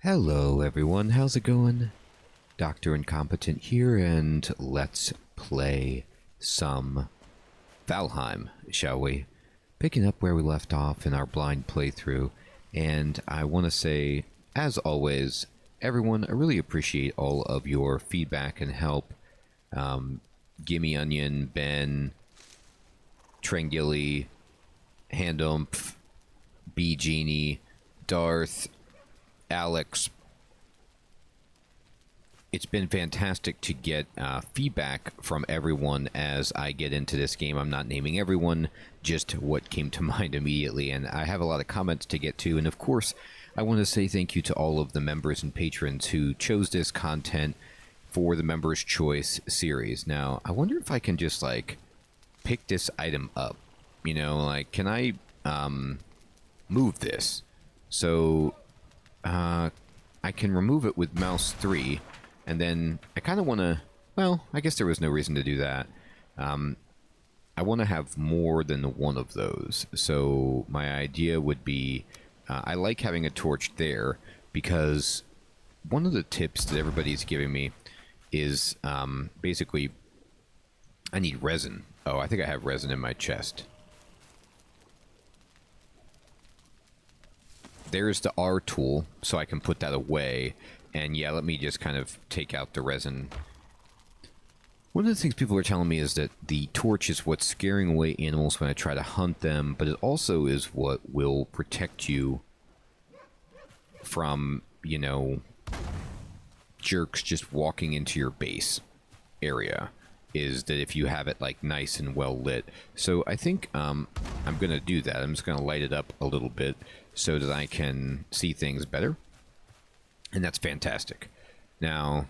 Hello everyone, how's it going? Dr. Incompetent here, and let's play some Valheim, shall we? Picking up where we left off in our blind playthrough, and I want to say, as always, everyone, I really appreciate all of your feedback and help. Gimme Onion, Ben, Trengilly, Handumph, B Genie, Darth, Alex. It's been fantastic to get feedback from everyone as I get into this game. I'm not naming everyone, just what came to mind immediately, and I have a lot of comments to get to. And of course, I want to say thank you to all of the members and patrons who chose this content for the Members' Choice series. Now, I wonder if I can just, like, pick this item up. You know, like, can I move this? So I can remove it with mouse 3, and then I kind of want to, well, I guess there was no reason to do that. I want to have more than one of those. So my idea would be, I like having a torch there, because one of the tips that everybody's giving me is basically, I need resin. Oh, I think I have resin in my chest. There's the R tool, so I can put that away. And yeah, let me just kind of take out the resin. One of the things people are telling me is that the torch is what's scaring away animals when I try to hunt them, but it also is what will protect you from, you know, jerks just walking into your base area. Is that if you have it like nice and well lit. So I think I'm gonna do that. I'm just gonna light it up a little bit so that I can see things better, and that's fantastic. Now,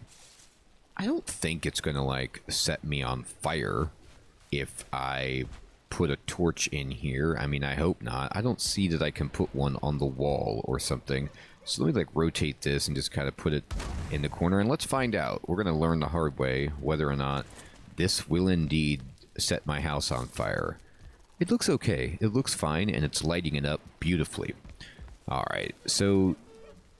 I don't think it's gonna like set me on fire if I put a torch in here. I mean, I hope not. I don't see that I can put one on the wall or something. So let me like rotate this and just kind of put it in the corner, and let's find out. We're gonna learn the hard way whether or not this will indeed set my house on fire. It looks okay. It looks fine, and it's lighting it up beautifully. Alright, so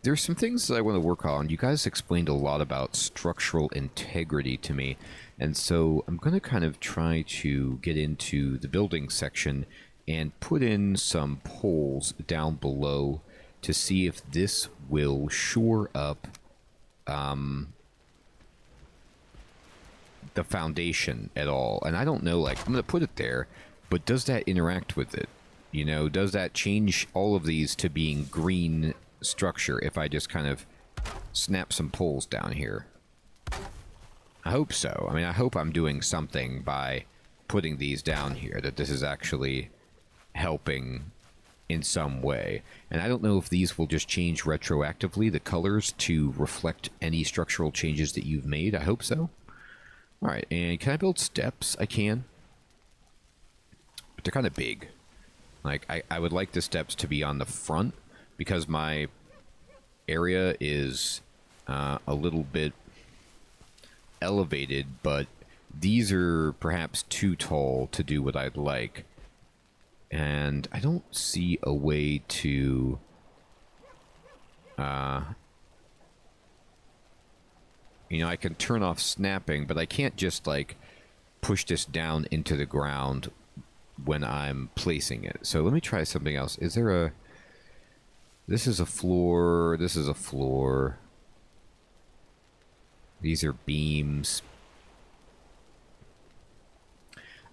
there's some things that I want to work on. You guys explained a lot about structural integrity to me, and so I'm going to kind of try to get into the building section and put in some poles down below to see if this will shore up the foundation at all. And I don't know, like, I'm going to put it there, but does that interact with it? You know, does that change all of these to being green structure if I just kind of snap some poles down here? I hope so. I mean, I hope I'm doing something by putting these down here, that this is actually helping in some way. And I don't know if these will just change retroactively, the colors, to reflect any structural changes that you've made. I hope so. Alright, and can I build steps? I can. But they're kind of big. Like, I would like the steps to be on the front, because my area is a little bit elevated, but these are perhaps too tall to do what I'd like. And I don't see a way to you know, I can turn off snapping, but I can't just, like, push this down into the ground when I'm placing it. So let me try something else. Is there a... This is a floor. This is a floor. These are beams.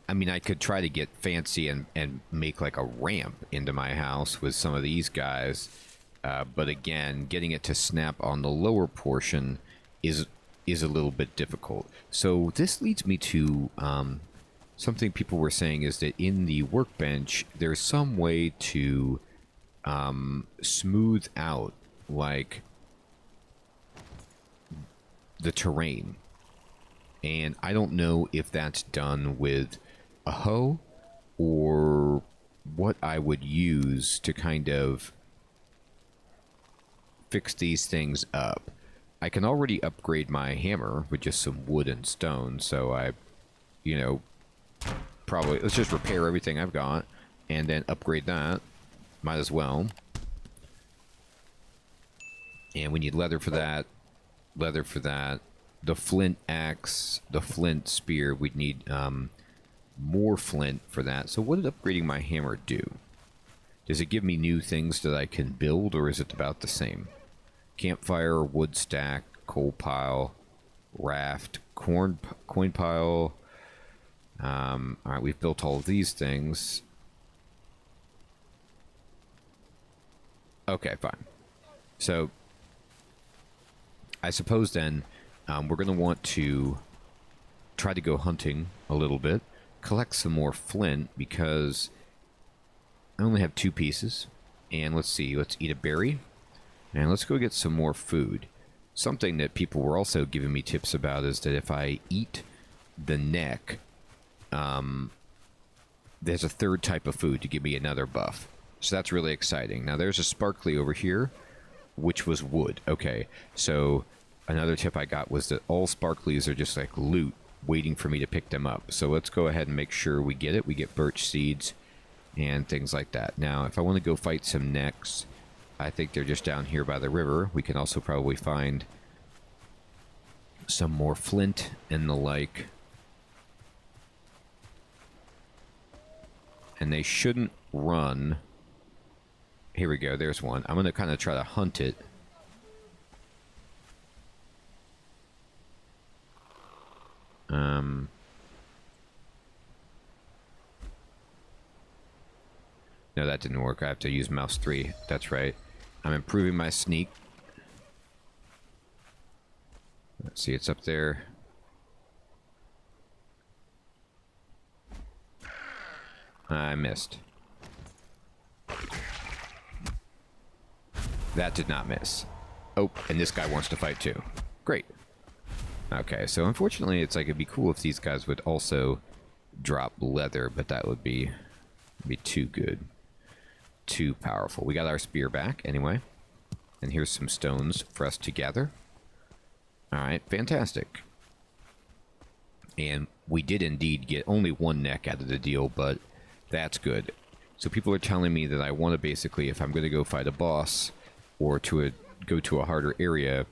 I mean, I could try to get fancy and make, like, a ramp into my house with some of these guys. But again, getting it to snap on the lower portion is a little bit difficult. So this leads me to something people were saying, is that in the workbench there's some way to smooth out, like, the terrain, and I don't know if that's done with a hoe or what I would use to kind of fix these things up. I can already upgrade my hammer with just some wood and stone, so I, you know, probably, let's just repair everything I've got, and then upgrade that. Might as well. And we need leather for that. Leather for that. The flint axe, the flint spear, we'd need more flint for that. So what did upgrading my hammer do? Does it give me new things that I can build, or is it about the same? Campfire, wood stack, coal pile, raft, coin pile. Alright, we've built all of these things. Okay, fine. So, I suppose then we're going to want to try to go hunting a little bit, collect some more flint, because I only have 2 pieces. And let's see, let's eat a berry, and let's go get some more food. Something that people were also giving me tips about is that if I eat the neck, there's a 3rd type of food to give me another buff. So that's really exciting. Now there's a sparkly over here, which was wood. Okay, so another tip I got was that all sparklies are just like loot, waiting for me to pick them up. So let's go ahead and make sure we get it. We get birch seeds and things like that. Now, if I want to go fight some necks, I think they're just down here by the river. We can also probably find some more flint and the like. And they shouldn't run. Here we go, there's one. I'm going to kind of try to hunt it. No, that didn't work. I have to use mouse 3. That's right. I'm improving my sneak. Let's see, it's up there. I missed. That did not miss. Oh, and this guy wants to fight too. Great. Okay, so unfortunately, it's like it'd be cool if these guys would also drop leather, but that would be too good. Too powerful. We got our spear back anyway. And here's some stones for us to gather. Alright, fantastic. And we did indeed get only 1 neck out of the deal, but that's good. So people are telling me that I want to basically, if I'm going to go fight a boss or go to a harder area,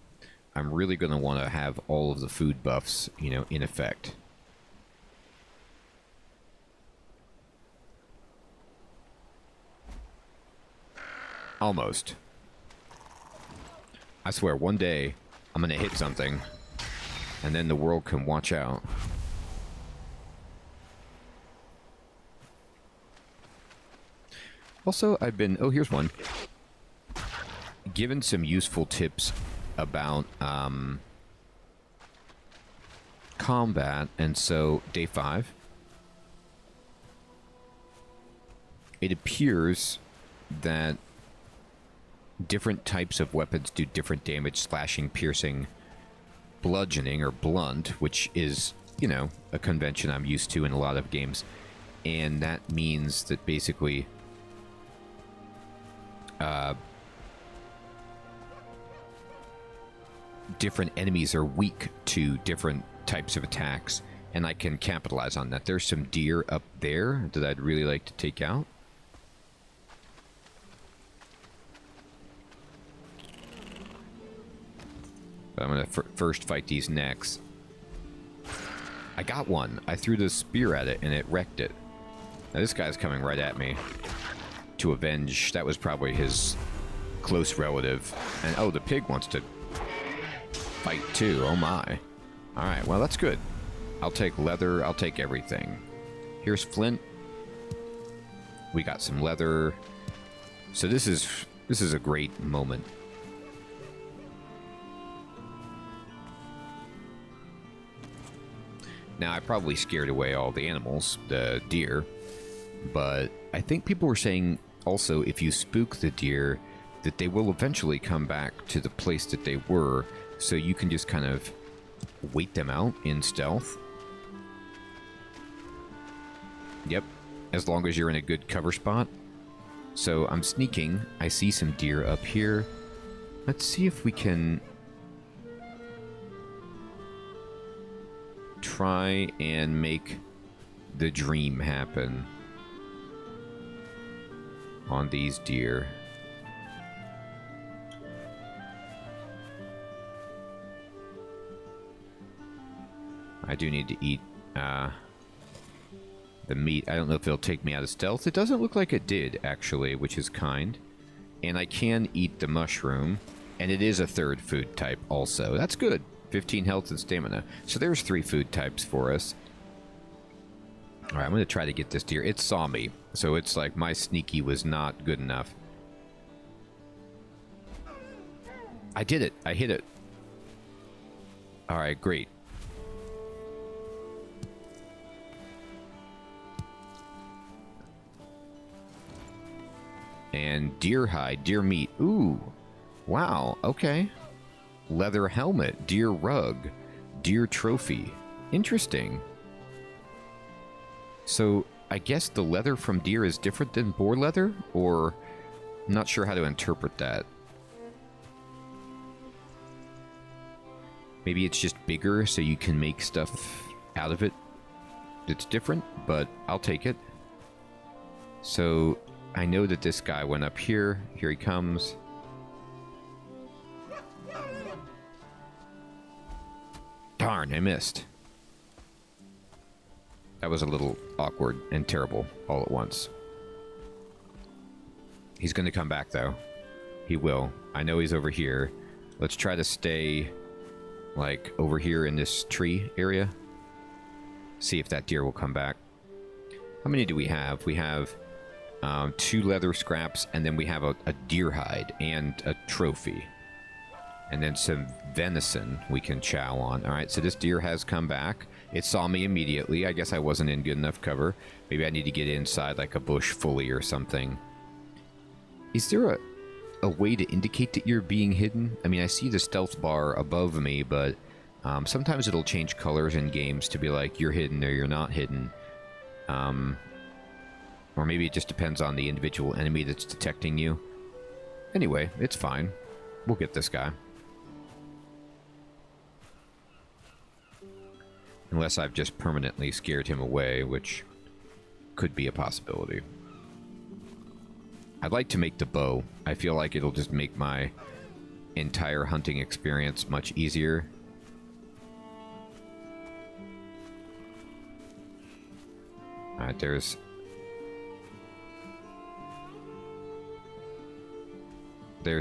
I'm really going to want to have all of the food buffs, you know, in effect. Almost. I swear, one day I'm going to hit something, and then the world can watch out. Also, I've been... Oh, here's one. Given some useful tips about combat, and so day 5. It appears that different types of weapons do different damage: slashing, piercing, bludgeoning, or blunt, which is, you know, a convention I'm used to in a lot of games. And that means that basically different enemies are weak to different types of attacks, and I can capitalize on that. There's some deer up there that I'd really like to take out. But I'm going to first fight these necks. I got one. I threw the spear at it, and it wrecked it. Now this guy's coming right at me to avenge. That was probably his close relative. And oh, the pig wants to fight too. Oh my. Alright, well that's good. I'll take leather. I'll take everything. Here's flint. We got some leather. So this is a great moment. Now, I probably scared away all the animals, the deer, but I think people were saying also if you spook the deer, that they will eventually come back to the place that they were, so you can just kind of wait them out in stealth. Yep, as long as you're in a good cover spot. So I'm sneaking. I see some deer up here. Let's see if we can try and make the dream happen on these deer. I do need to eat the meat. I don't know if it'll take me out of stealth. It doesn't look like it did, actually, which is kind. And I can eat the mushroom, and it is a third food type also. That's good. 15 health and stamina. So there's 3 food types for us. Alright, I'm going to try to get this deer. It saw me, so it's like my sneaky was not good enough. I did it. I hit it. Alright, great. And deer hide, deer meat. Ooh. Wow, okay. Leather helmet, deer rug, deer trophy. Interesting. So, I guess the leather from deer is different than boar leather? Or, I'm not sure how to interpret that. Maybe it's just bigger so you can make stuff out of it that's different, but I'll take it. So, I know that this guy went up here. Here he comes. Darn, I missed. That was a little awkward and terrible all at once. He's going to come back, though. He will. I know he's over here. Let's try to stay, like, over here in this tree area. See if that deer will come back. How many do we have? We have 2 leather scraps, and then we have a deer hide and a trophy. And then some venison we can chow on. Alright, so this deer has come back. It saw me immediately. I guess I wasn't in good enough cover. Maybe I need to get inside like a bush fully or something. Is there a way to indicate that you're being hidden? I mean, I see the stealth bar above me, but sometimes it'll change colors in games to be like, you're hidden or you're not hidden. Or maybe it just depends on the individual enemy that's detecting you. Anyway, it's fine. We'll get this guy. Unless I've just permanently scared him away, which could be a possibility. I'd like to make the bow. I feel like it'll just make my entire hunting experience much easier. Alright, there's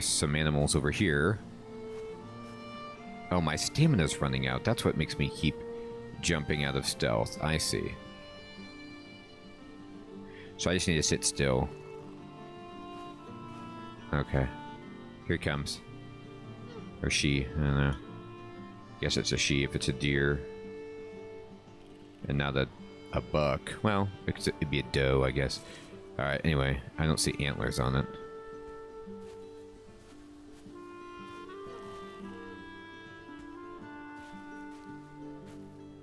some animals over here. Oh, my stamina's running out. That's what makes me keep jumping out of stealth. I see. So I just need to sit still. Okay. Here he comes. Or she. I don't know. Guess it's a she if it's a deer. And now that a buck. Well, it'd be a doe, I guess. Alright, anyway. I don't see antlers on it.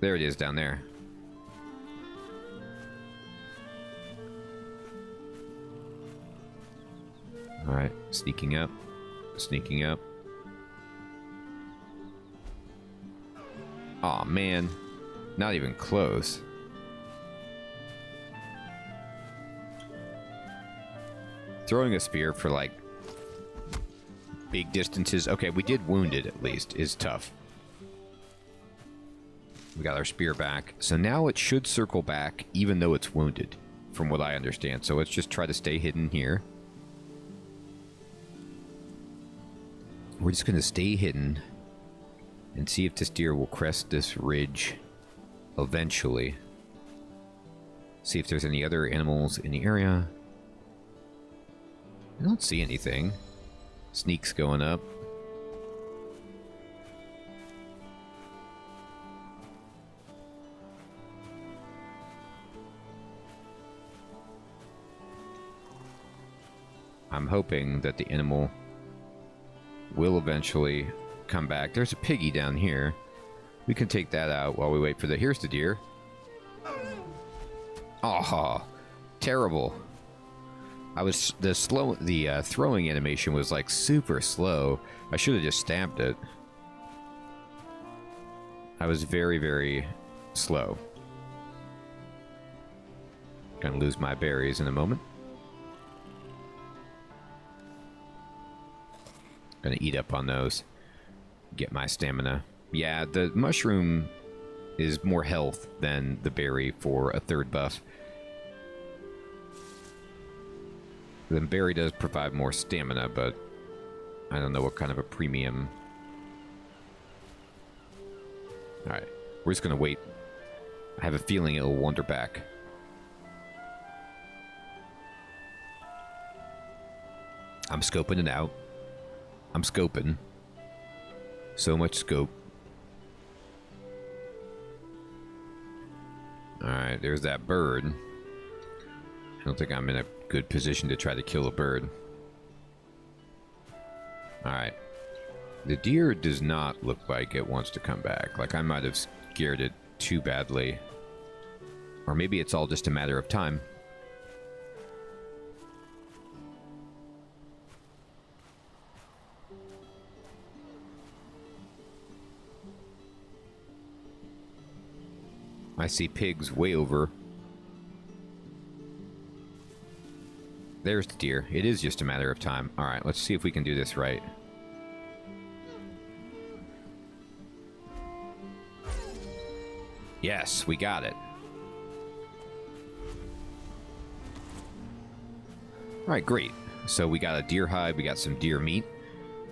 There it is down there. Alright, sneaking up. Sneaking up. Aw, man. Not even close. Throwing a spear for, like, big distances. Okay, we did wound it, at least. Is tough. We got our spear back. So now it should circle back, even though it's wounded, from what I understand. So let's just try to stay hidden here. We're just going to stay hidden and see if this deer will crest this ridge eventually. See if there's any other animals in the area. I don't see anything. Sneak's going up. I'm hoping that the animal will eventually come back. There's a piggy down here. We can take that out while we wait for the... Here's the deer. Oh, terrible. The throwing animation was like super slow. I should have just stabbed it. I was very, very slow. Gonna lose my berries in a moment. Gonna eat up on those. Get my stamina. Yeah, the mushroom is more health than the berry for a third buff. The berry does provide more stamina, but I don't know what kind of a premium. Alright, we're just gonna wait. I have a feeling it'll wander back. I'm scoping it out. I'm scoping. So much scope. Alright, there's that bird. I don't think I'm in a good position to try to kill a bird. Alright. The deer does not look like it wants to come back. Like I might have scared it too badly. Or maybe it's all just a matter of time. I see pigs way over. There's the deer. It is just a matter of time. Alright, let's see if we can do this right. Yes, we got it. Alright, great. So we got a deer hide, we got some deer meat,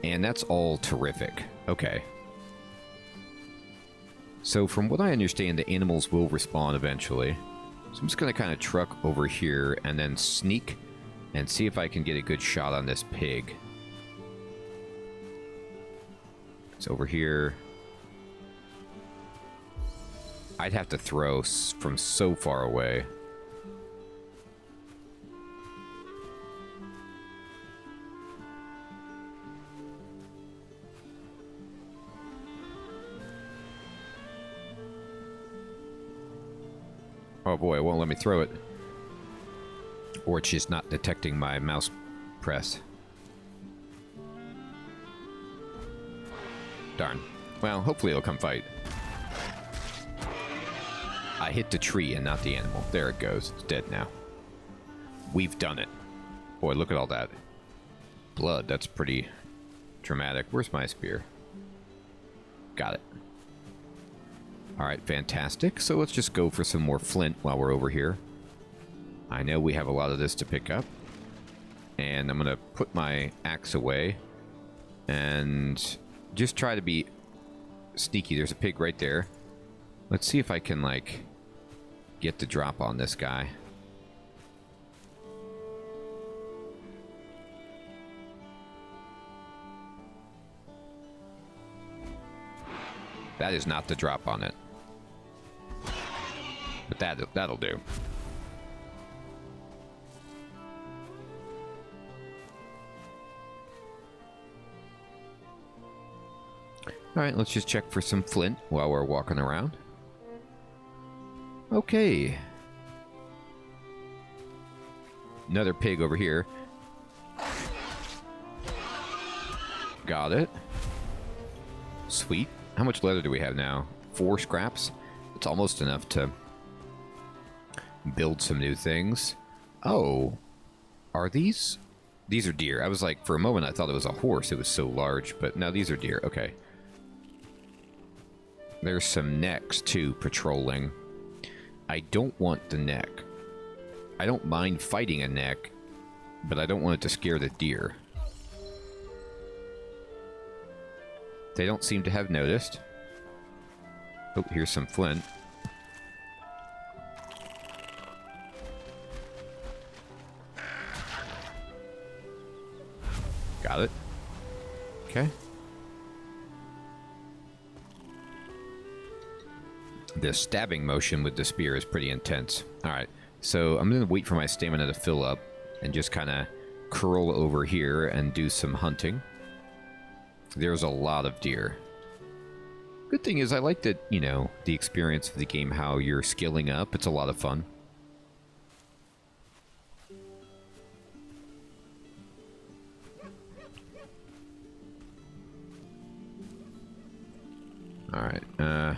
and that's all terrific. Okay. So from what I understand, the animals will respawn eventually. So I'm just going to kind of truck over here and then sneak and see if I can get a good shot on this pig. It's over here. I'd have to throw from so far away. Oh boy, it won't let me throw it. Or it's just not detecting my mouse press. Darn. Well, hopefully it'll come fight. I hit the tree and not the animal. There it goes. It's dead now. We've done it. Boy, look at all that. Blood, that's pretty dramatic. Where's my spear? Got it. Alright, fantastic. So let's just go for some more flint while we're over here. I know we have a lot of this to pick up. And I'm going to put my axe away. And just try to be sneaky. There's a pig right there. Let's see if I can, like, get the drop on this guy. That is not the drop on it. But that'll do. Alright, let's just check for some flint while we're walking around. Okay. Another pig over here. Got it. Sweet. How much leather do we have now? 4 scraps? It's almost enough to build some new things. Oh. Are these? These are deer. I was like, for a moment I thought it was a horse. It was so large. But no, these are deer. Okay. There's some necks, too, patrolling. I don't want the neck. I don't mind fighting a neck, but I don't want it to scare the deer. They don't seem to have noticed. Oh, here's some flint. Got it. Okay. The stabbing motion with the spear is pretty intense. Alright, so I'm going to wait for my stamina to fill up and just kind of curl over here and do some hunting. There's a lot of deer. Good thing is I like that, you know, the experience of the game, how you're skilling up. It's a lot of fun. Alright, Alright,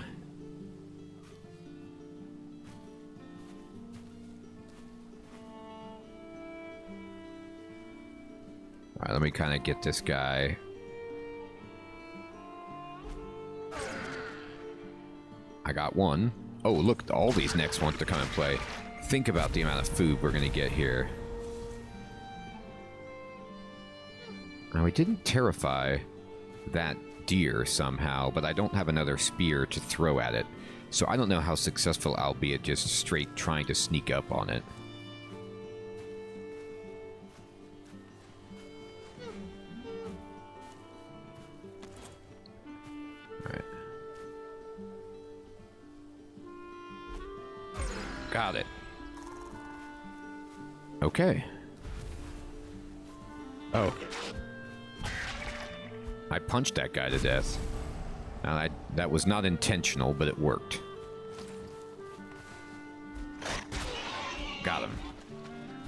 let me kind of get this guy. I got one. Oh, look, all these next ones to come and play. Think about the amount of food we're going to get here. Now, we didn't terrify that deer somehow, but I don't have another spear to throw at it. So I don't know how successful I'll be at just straight trying to sneak up on it. Alright. Got it. Okay. Oh. I punched that guy to death. Now, that was not intentional, but it worked. Got him.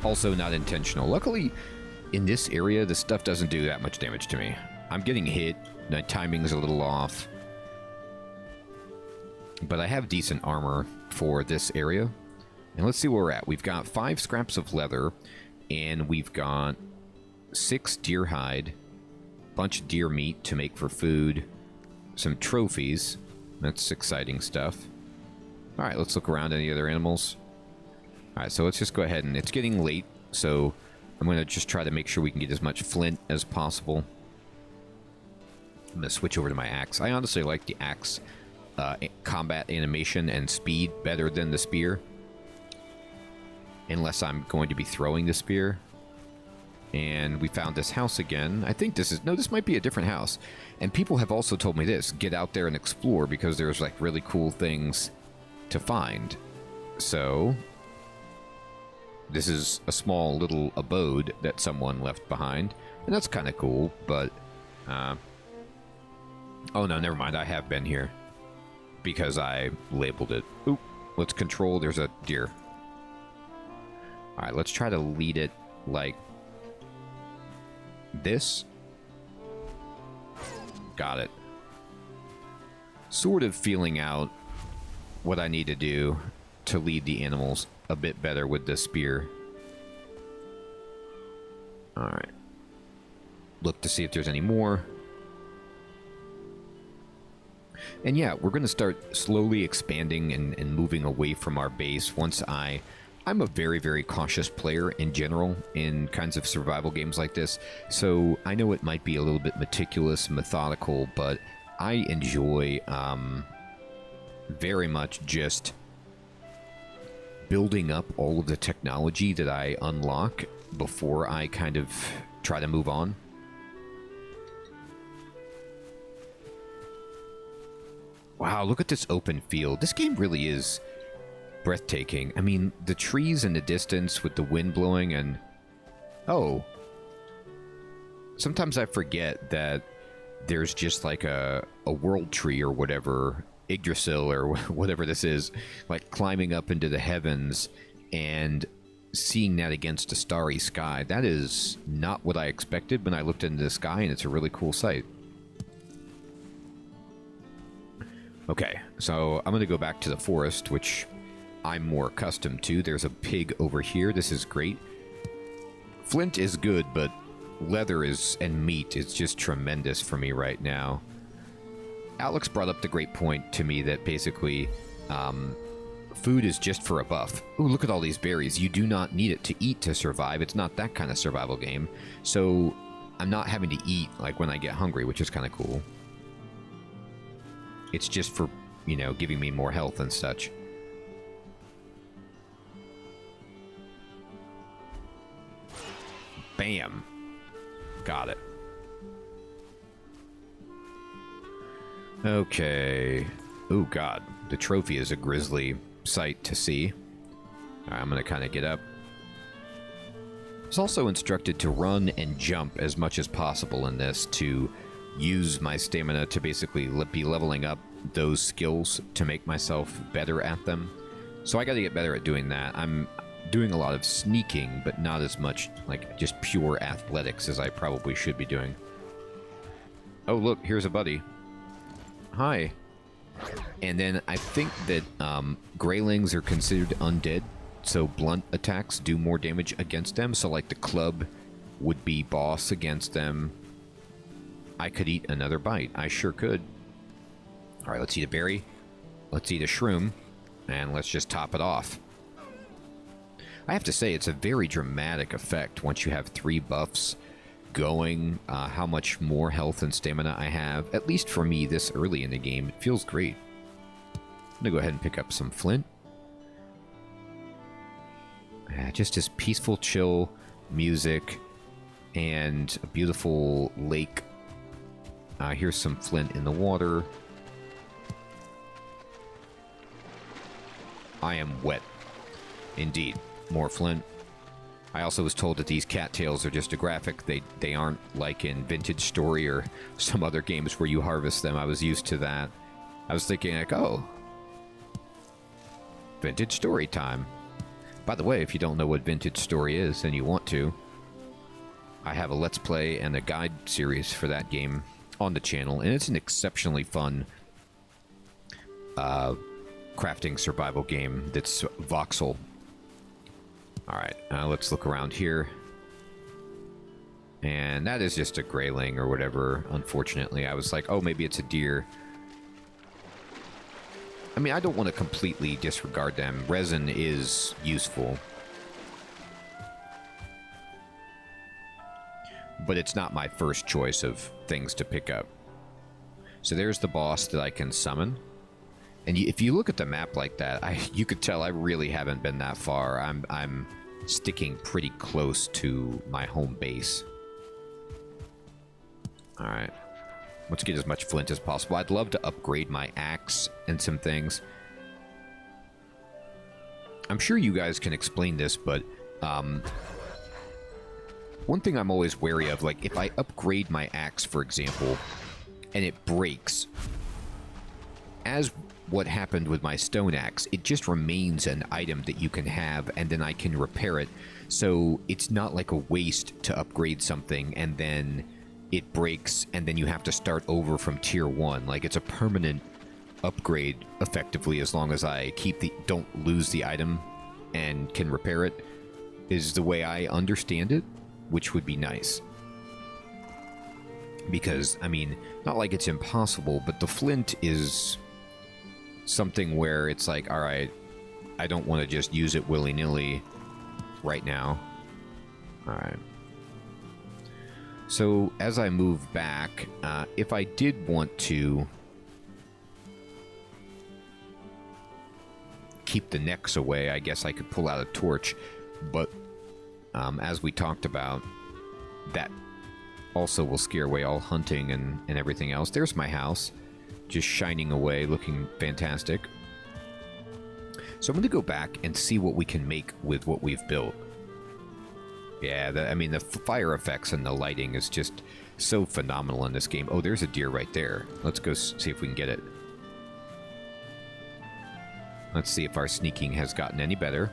Also not intentional. Luckily, in this area, the stuff doesn't do that much damage to me. I'm getting hit. My timing's a little off. But I have decent armor for this area. And let's see where we're at. We've got 5 scraps of leather, and we've got 6 deer hide, bunch of deer meat to make for food, some trophies. That's exciting stuff. Alright, let's look around. Any other animals? Alright, so let's just go ahead, and it's getting late, so I'm going to just try to make sure we can get as much flint as possible. I'm going to switch over to my axe. I honestly like the axe combat animation and speed better than the spear. Unless I'm going to be throwing the spear. And we found this house again. I think this is... No, this might be a different house. And people have also told me this. Get out there and explore because there's like really cool things to find. So... this is a small little abode that someone left behind. And that's kind of cool, but... oh no, never mind. I have been here. Because I labeled it. Oop. Let's control... There's a deer. Alright, let's try to lead it like... this. Got it. Sort of feeling out what I need to do to lead the animals a bit better with this spear. Alright. Look to see if there's any more. And yeah, we're going to start slowly expanding and moving away from our base once I'm a very, very cautious player in general in kinds of survival games like this, so I know it might be a little bit meticulous and methodical, but I enjoy very much just building up all of the technology that I unlock before I kind of try to move on. Wow, look at this open field. This game really is... breathtaking. I mean, the trees in the distance with the wind blowing and... oh. Sometimes I forget that there's just like a world tree or whatever, Yggdrasil or whatever this is, like climbing up into the heavens and seeing that against a starry sky. That is not what I expected when I looked into the sky, and it's a really cool sight. Okay, so I'm going to go back to the forest, which... I'm more accustomed to. There's a pig over here. This is great. Flint is good, but leather is and meat is just tremendous for me right now. Alex brought up the great point to me that basically food is just for a buff. Ooh, look at all these berries. You do not need it to eat to survive. It's not that kind of survival game. So I'm not having to eat like when I get hungry, which is kind of cool. It's just for, you know, giving me more health and such. Bam. Got it. Okay. Oh, God. The trophy is a grisly sight to see. Right, I'm going to kind of get up. It's also instructed to run and jump as much as possible in this to use my stamina to basically be leveling up those skills to make myself better at them. So I got to get better at doing that. I'm doing a lot of sneaking, but not as much like just pure athletics as I probably should be doing. Oh, look, here's a buddy. Hi. And then I think that Greylings are considered undead, so blunt attacks do more damage against them. So like the club would be boss against them. I could eat another bite. I sure could. All right, let's eat a berry. let's eat a shroom, and let's just top it off. I have to say, it's a very dramatic effect once you have 3 buffs going, how much more health and stamina I have. At least for me, this early in the game, it feels great. I'm gonna go ahead and pick up some flint. Just this peaceful, chill music and a beautiful lake. Here's some flint in the water. I am wet. Indeed. More flint. I also was told that these cattails are just a graphic. They aren't like in Vintage Story or some other games where you harvest them. I was used to that. I was thinking like, oh, Vintage Story time. By the way, if you don't know what Vintage Story is and you want to, I have a Let's Play and a guide series for that game on the channel, and it's an exceptionally fun crafting survival game that's voxel. Alright, let's look around here. And that is just a grayling or whatever, unfortunately. I was like, oh, maybe it's a deer. I mean, I don't want to completely disregard them. Resin is useful. But it's not my first choice of things to pick up. So there's the boss that I can summon. And if you look at the map like that, you could tell I really haven't been that far. I'm sticking pretty close to my home base. Alright. Let's get as much flint as possible. I'd love to upgrade my axe and some things. I'm sure you guys can explain this, but one thing I'm always wary of, like if I upgrade my axe, for example, and it breaks, as what happened with my stone axe, it just remains an item that you can have, and then I can repair it. So it's not like a waste to upgrade something and then it breaks and then you have to start over from tier 1. Like, it's a permanent upgrade effectively, as long as I don't lose the item and can repair it, is the way I understand it, which would be nice. Because, I mean, not like it's impossible, but the flint is something where it's like, alright, I don't want to just use it willy-nilly right now. Alright. So, as I move back, if I did want to keep the necks away, I guess I could pull out a torch, but as we talked about, that also will scare away all hunting and everything else. There's my house, just shining away, looking fantastic. So I'm going to go back and see what we can make with what we've built. Yeah, I mean, the fire effects and the lighting is just so phenomenal in this game. Oh, there's a deer right there. Let's go see if we can get it. Let's see if our sneaking has gotten any better.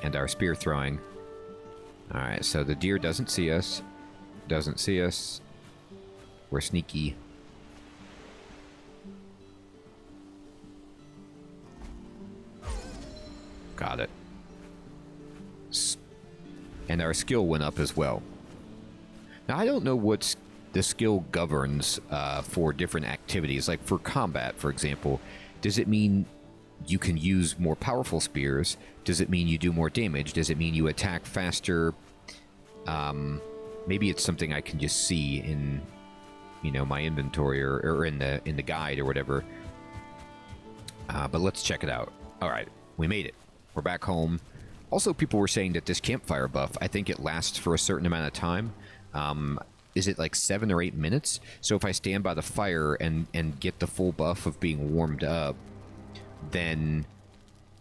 And our spear throwing. Alright, so the deer doesn't see us. Doesn't see us. We're sneaky. Got it. And our skill went up as well. Now, I don't know what the skill governs for different activities. Like for combat, for example, does it mean you can use more powerful spears? Does it mean you do more damage? Does it mean you attack faster? Maybe it's something I can just see in, you know, my inventory or in the guide or whatever. But let's check it out. All right, we made it. We're back home. Also, people were saying that this campfire buff, I think it lasts for a certain amount of time. Is it like 7 or 8 minutes? So if I stand by the fire and get the full buff of being warmed up, then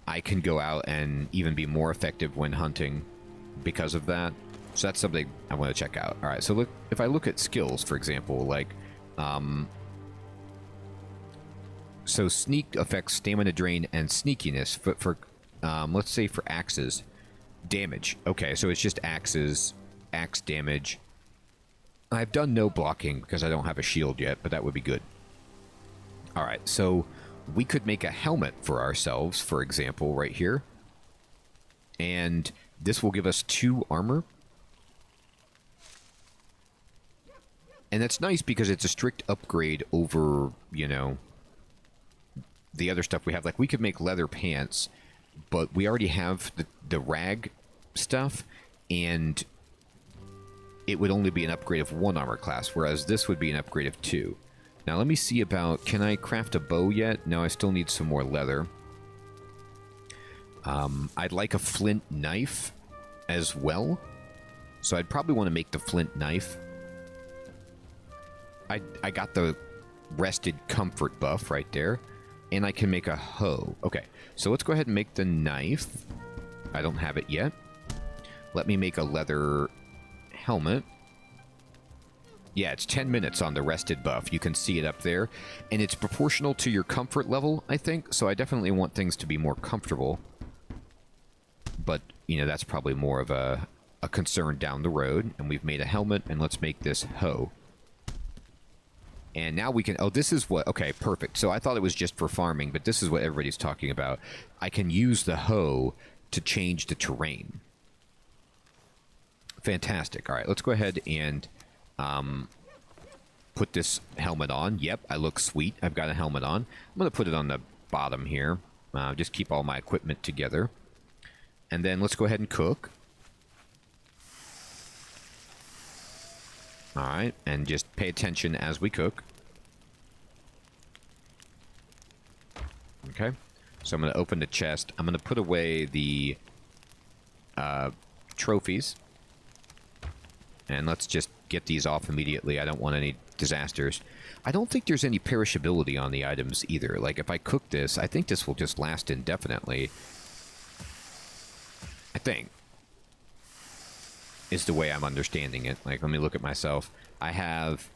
I can go out and even be more effective when hunting because of that. So that's something I want to check out. All right, so look, if I look at skills, for example, like, so sneak affects stamina drain and sneakiness for let's say for axes. Damage. Okay, so it's just axes, axe damage. I've done no blocking because I don't have a shield yet, but that would be good. Alright, so we could make a helmet for ourselves, for example, right here. And this will give us 2 armor. And that's nice because it's a strict upgrade over, you know, the other stuff we have. Like, we could make leather pants, but we already have the rag stuff, and it would only be an upgrade of 1 armor class, whereas this would be an upgrade of 2. Now, let me see about... Can I craft a bow yet? No, I still need some more leather. I'd like a flint knife as well. So I'd probably want to make the flint knife. I got the rested comfort buff right there. And I can make a hoe. Okay, so let's go ahead and make the knife. I don't have it yet. Let me make a leather helmet. Yeah, it's 10 minutes on the rested buff. You can see it up there. And it's proportional to your comfort level, I think. So I definitely want things to be more comfortable. But, you know, that's probably more of a concern down the road. And we've made a helmet, and let's make this hoe. And now we can... Oh, this is what... Okay, perfect. So I thought it was just for farming, but this is what everybody's talking about. I can use the hoe to change the terrain. Fantastic. All right, let's go ahead and put this helmet on. Yep, I look sweet. I've got a helmet on. I'm going to put it on the bottom here. Just keep all my equipment together. And then let's go ahead and cook. All right, and just pay attention as we cook. Okay, so I'm going to open the chest. I'm going to put away the trophies. And let's just get these off immediately. I don't want any disasters. I don't think there's any perishability on the items either. Like, if I cook this, I think this will just last indefinitely. I think. Is the way I'm understanding it. Like, let me look at myself. I have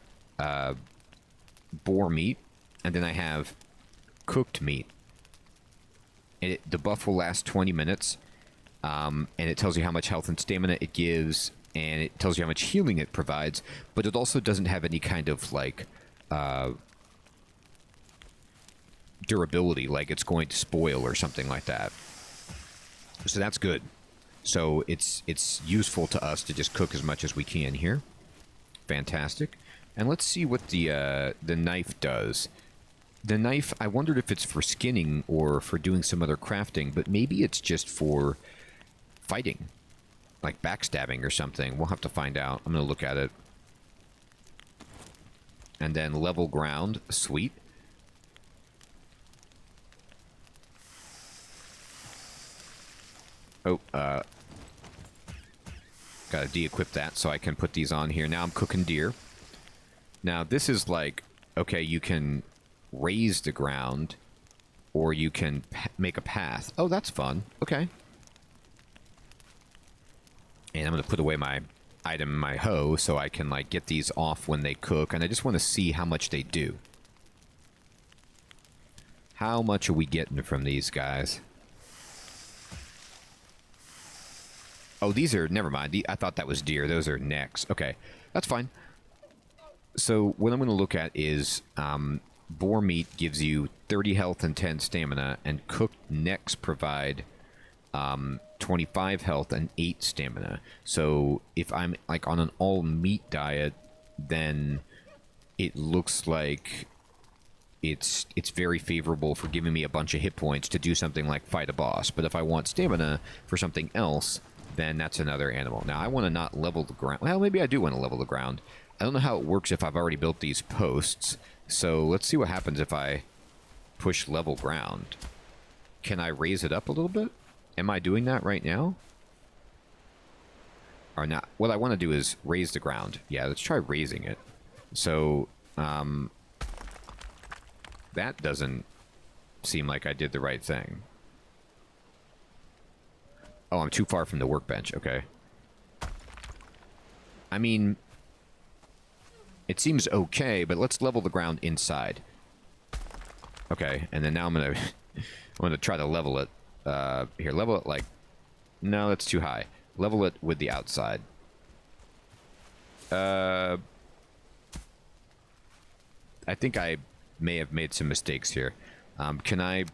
boar meat, and then I have cooked meat. And the buff will last 20 minutes, and it tells you how much health and stamina it gives, and it tells you how much healing it provides, but it also doesn't have any kind of, like, durability, like it's going to spoil or something like that. So that's good. So it's useful to us to just cook as much as we can here. Fantastic. And let's see what the knife does. The knife, I wondered if it's for skinning or for doing some other crafting, but maybe it's just for fighting. Like backstabbing or something. We'll have to find out. I'm going to look at it. And then level ground. Sweet. Oh, gotta de-equip that so I can put these on here. Now I'm cooking deer. Now this is like, okay, you can raise the ground, or you can make a path. Oh, that's fun. Okay. And I'm gonna put away my item, my hoe, so I can like get these off when they cook, and I just want to see how much they do. How much are we getting from these guys? Oh, these are... Never mind. I thought that was deer. Those are necks. Okay. That's fine. So, what I'm going to look at is... boar meat gives you 30 health and 10 stamina, and cooked necks provide 25 health and 8 stamina. So, if I'm like on an all-meat diet, then it looks like it's very favorable for giving me a bunch of hit points to do something like fight a boss. But if I want stamina for something else... then that's another animal. Now, I want to not level the ground. Well, maybe I do want to level the ground. I don't know how it works if I've already built these posts. So let's see what happens if I push level ground. Can I raise it up a little bit? Am I doing that right now? Or not? What I want to do is raise the ground. Yeah, let's try raising it. So, that doesn't seem like I did the right thing. Oh, I'm too far from the workbench. Okay. I mean, it seems okay, but let's level the ground inside. Okay, and then now I'm gonna try to level it. Here, level it like... No, that's too high. Level it with the outside. I think I may have made some mistakes here. Can I...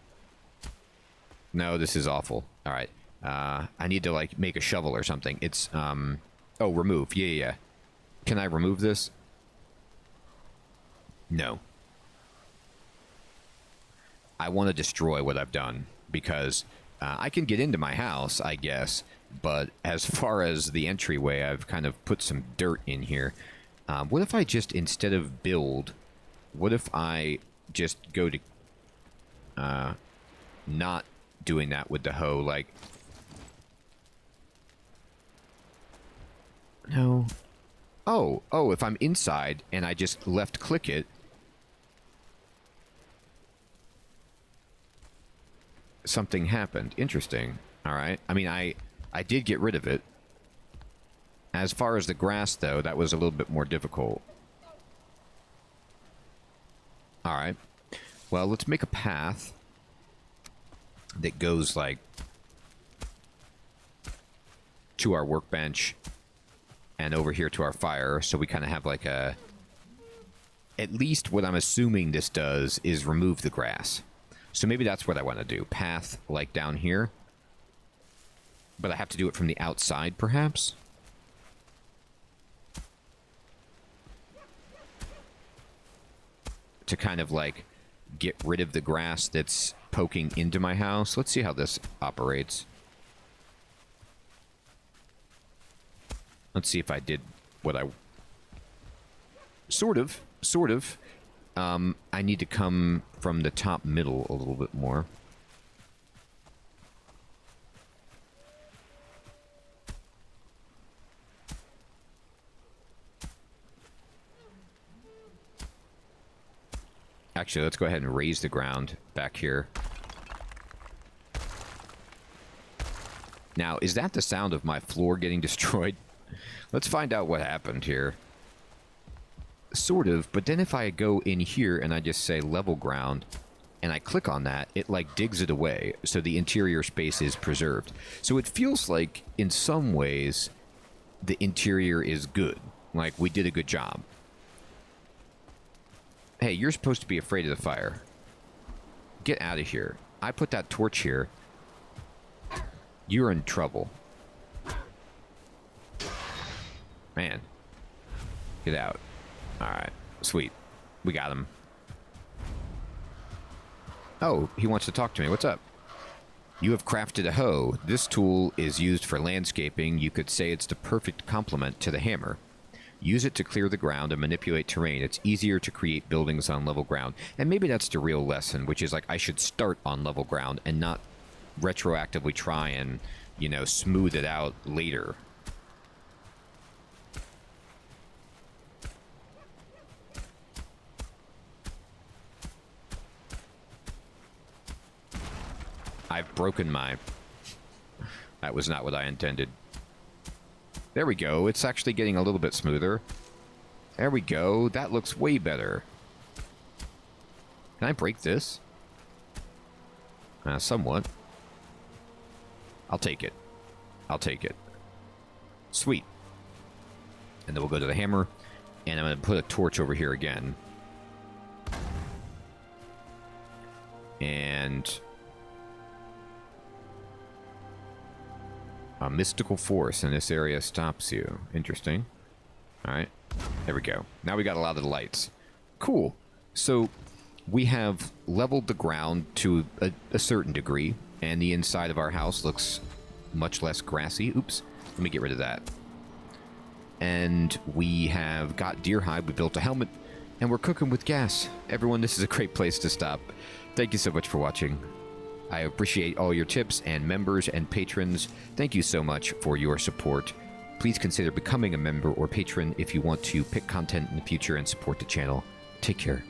No, this is awful. All right. I need to, like, make a shovel or something. It's, oh, remove. Yeah. Can I remove this? No. I want to destroy what I've done, because I can get into my house, I guess, but as far as the entryway, I've kind of put some dirt in here. What if I just, instead of build, what if I just go to not doing that with the hoe, like... No. Oh, if I'm inside and I just left click it, something happened. Interesting. All right. I mean, I did get rid of it. As far as the grass, though, that was a little bit more difficult. All right. Well, let's make a path that goes, like, to our workbench and over here to our fire, so we kind of have, like, a... At least what I'm assuming this does is remove the grass. So maybe that's what I want to do. Path, like, down here. But I have to do it from the outside, perhaps? To kind of, like, get rid of the grass that's poking into my house. Let's see how this operates. Let's see if I did what I... Sort of. I need to come from the top middle a little bit more. Actually, let's go ahead and raise the ground back here. Now, is that the sound of my floor getting destroyed? Let's find out what happened here. Sort of, but then if I go in here and I just say level ground, and I click on that, it like digs it away, so the interior space is preserved. So it feels like, in some ways, the interior is good. Like, we did a good job. Hey, you're supposed to be afraid of the fire. Get out of here. I put that torch here. You're in trouble. Man. Get out. Alright. Sweet. We got him. Oh, he wants to talk to me. What's up? You have crafted a hoe. This tool is used for landscaping. You could say it's the perfect complement to the hammer. Use it to clear the ground and manipulate terrain. It's easier to create buildings on level ground. And maybe that's the real lesson, which is like I should start on level ground and not retroactively try and, you know, smooth it out later. I've broken my... That was not what I intended. There we go. It's actually getting a little bit smoother. There we go. That looks way better. Can I break this? Somewhat. I'll take it. I'll take it. Sweet. And then we'll go to the hammer. And I'm going to put a torch over here again. And... a mystical force in this area stops you. Interesting. Alright. There we go. Now we got a lot of the lights. Cool. So, we have leveled the ground to a certain degree, and the inside of our house looks much less grassy. Oops. Let me get rid of that. And we have got deer hide. We built a helmet, and we're cooking with gas. Everyone, this is a great place to stop. Thank you so much for watching. I appreciate all your tips, and members and patrons, thank you so much for your support. Please consider becoming a member or patron if you want to pick content in the future and support the channel. Take care.